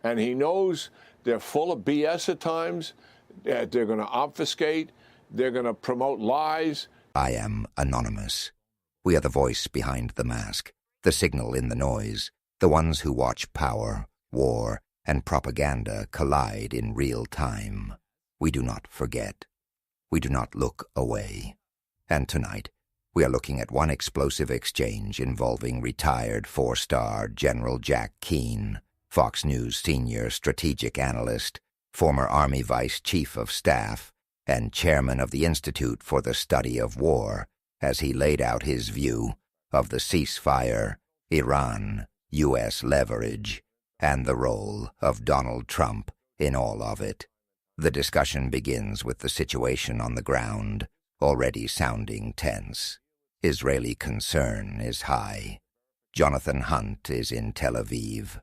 And he knows they're full of BS at times. They're going to obfuscate. They're going to promote lies. I am anonymous. We are the voice behind the mask, the signal in the noise, the ones who watch power, war, and propaganda collide in real time. We do not forget. We do not look away. And tonight, we are looking at one explosive exchange involving retired four-star General Jack Keane, Fox News senior strategic analyst, former Army Vice Chief of Staff, and chairman of the Institute for the Study of War, as he laid out his view of the ceasefire, Iran, U.S. leverage, and the role of Donald Trump in all of it. The discussion begins with the situation on the ground, already sounding tense. Israeli concern is high. Jonathan Hunt is in Tel Aviv.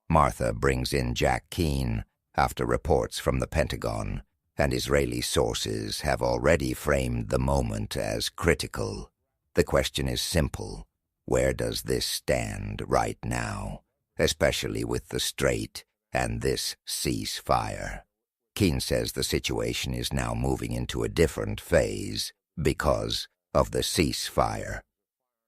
Martha brings in Jack Keane after reports from the Pentagon, and Israeli sources have already framed the moment as critical. The question is simple. Where does this stand right now, especially with the Strait and this ceasefire? Keane says the situation is now moving into a different phase because of the ceasefire.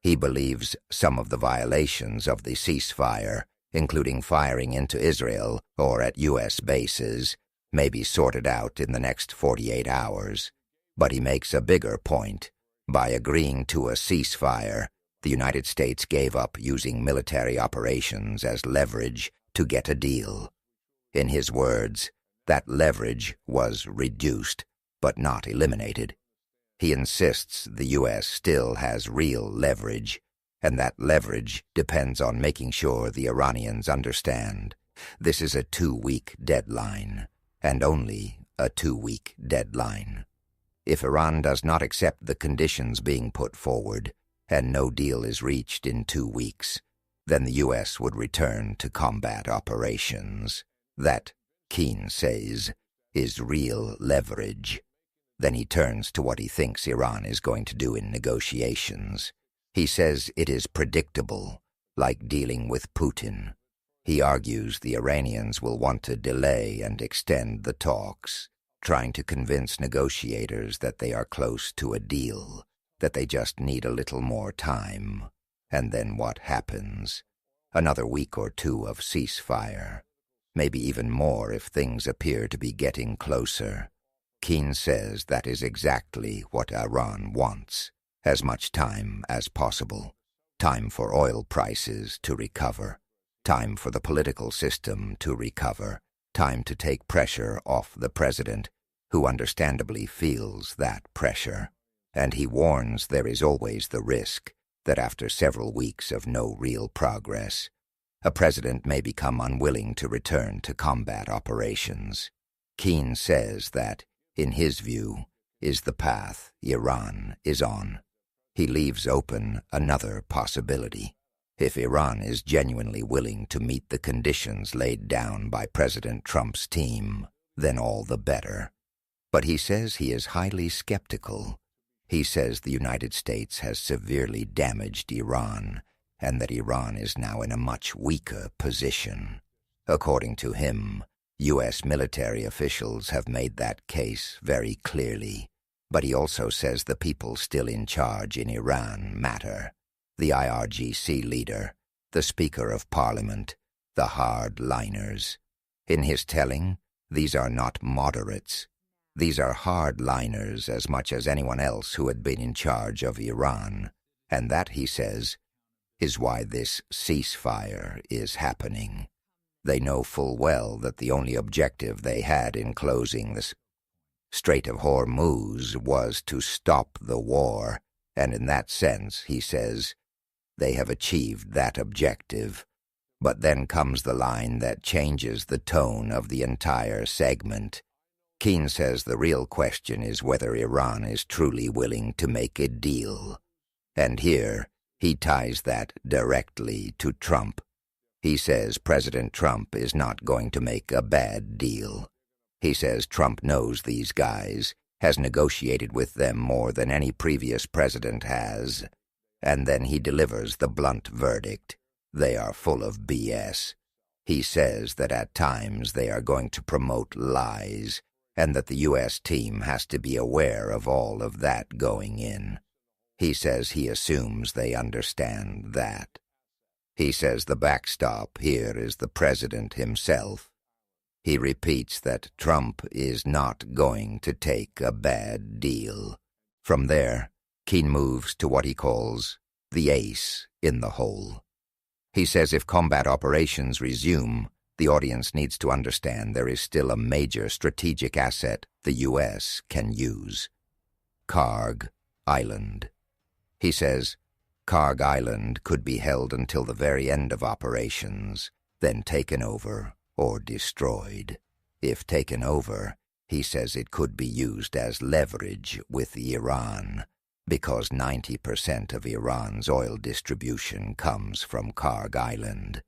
He believes some of the violations of the ceasefire, including firing into Israel or at U.S. bases, may be sorted out in the next 48 hours. But he makes a bigger point. By agreeing to a ceasefire, the United States gave up using military operations as leverage to get a deal. In his words, that leverage was reduced, but not eliminated. He insists the U.S. still has real leverage, and that leverage depends on making sure the Iranians understand this is a 2-week deadline, and only a 2-week deadline. If Iran does not accept the conditions being put forward, and no deal is reached in 2 weeks, then the U.S. would return to combat operations. That, Keane says, is real leverage. Then he turns to what he thinks Iran is going to do in negotiations. He says it is predictable, like dealing with Putin. He argues the Iranians will want to delay and extend the talks, trying to convince negotiators that they are close to a deal, that they just need a little more time. And then what happens? Another week or two of ceasefire. Maybe even more if things appear to be getting closer. Keane says that is exactly what Iran wants. As much time as possible. Time for oil prices to recover. Time for the political system to recover. Time to take pressure off the president, who understandably feels that pressure. And he warns there is always the risk that after several weeks of no real progress, a president may become unwilling to return to combat operations. Keane says that, in his view, is the path Iran is on. He leaves open another possibility. If Iran is genuinely willing to meet the conditions laid down by President Trump's team, then all the better. But he says he is highly skeptical. He says the United States has severely damaged Iran, and that Iran is now in a much weaker position. According to him, U.S. military officials have made that case very clearly. But he also says the people still in charge in Iran matter. The IRGC leader, the Speaker of Parliament, the hardliners. In his telling, these are not moderates. These are hardliners as much as anyone else who had been in charge of Iran. And that, he says, is why this ceasefire is happening. They know full well that the only objective they had in closing the Strait of Hormuz was to stop the war, and in that sense, he says, they have achieved that objective. But then comes the line that changes the tone of the entire segment. Keane says the real question is whether Iran is truly willing to make a deal. And here, he ties that directly to Trump. He says President Trump is not going to make a bad deal. He says Trump knows these guys, has negotiated with them more than any previous president has, and then he delivers the blunt verdict. They are full of BS. He says that at times they are going to promote lies, and that the U.S. team has to be aware of all of that going in. He says he assumes they understand that. He says the backstop here is the president himself. He repeats that Trump is not going to take a bad deal. From there, Keane moves to what he calls the ace in the hole. He says if combat operations resume, the audience needs to understand there is still a major strategic asset the U.S. can use. Karg Island. He says Karg Island could be held until the very end of operations, then taken over or destroyed. If taken over, he says it could be used as leverage with Iran, because 90% of Iran's oil distribution comes from Karg Island.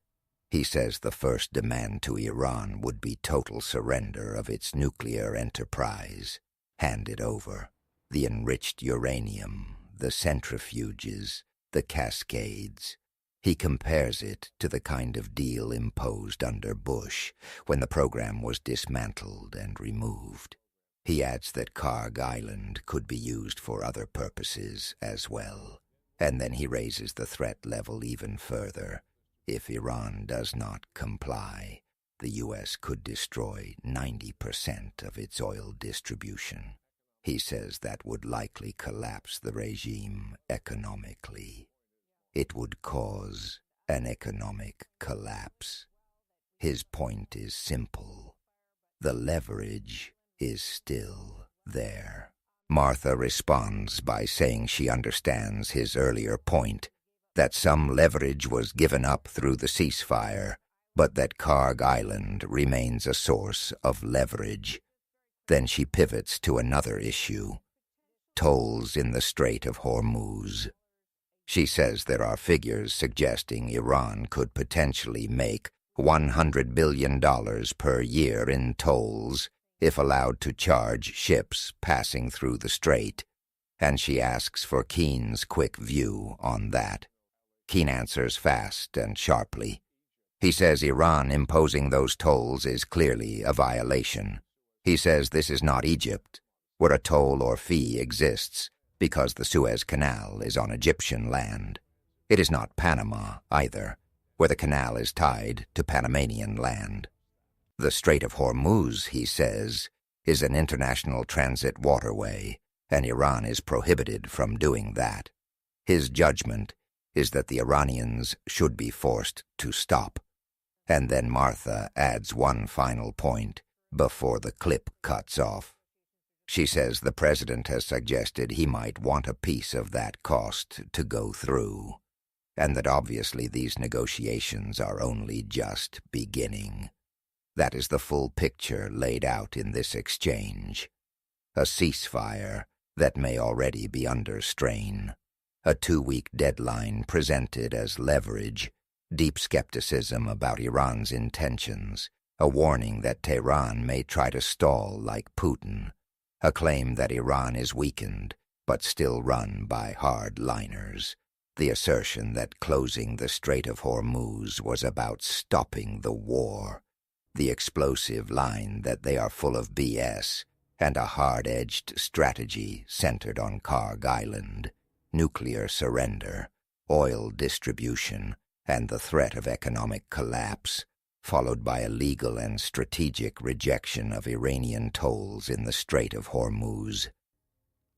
He says the first demand to Iran would be total surrender of its nuclear enterprise. Hand it over. The enriched uranium, the centrifuges, the cascades. He compares it to the kind of deal imposed under Bush when the program was dismantled and removed. He adds that Karg Island could be used for other purposes as well, and then he raises the threat level even further. If Iran does not comply, the U.S. could destroy 90% of its oil distribution. He says that would likely collapse the regime economically. It would cause an economic collapse. His point is simple. The leverage is still there. Martha responds by saying she understands his earlier point, that some leverage was given up through the ceasefire, but that Karg Island remains a source of leverage. Then she pivots to another issue, tolls in the Strait of Hormuz. She says there are figures suggesting Iran could potentially make $100 billion per year in tolls if allowed to charge ships passing through the strait, and she asks for Keane's quick view on that. Keane answers fast and sharply. He says Iran imposing those tolls is clearly a violation. He says this is not Egypt, where a toll or fee exists because the Suez Canal is on Egyptian land. It is not Panama, either, where the canal is tied to Panamanian land. The Strait of Hormuz, he says, is an international transit waterway, and Iran is prohibited from doing that. His judgment is that the Iranians should be forced to stop. And then Martha adds one final point before the clip cuts off. She says the president has suggested he might want a piece of that cost to go through, and that obviously these negotiations are only just beginning. That is the full picture laid out in this exchange. A ceasefire that may already be under strain. A 2-week deadline presented as leverage. Deep skepticism about Iran's intentions. A warning that Tehran may try to stall like Putin. A claim that Iran is weakened, but still run by hardliners. The assertion that closing the Strait of Hormuz was about stopping the war. The explosive line that they are full of BS, and a hard-edged strategy centered on Karg Island, nuclear surrender, oil distribution, and the threat of economic collapse, followed by a legal and strategic rejection of Iranian tolls in the Strait of Hormuz.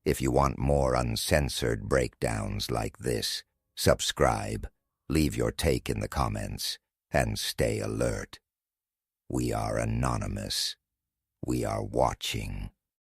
If you want more uncensored breakdowns like this, subscribe, leave your take in the comments, and stay alert. We are anonymous. We are watching.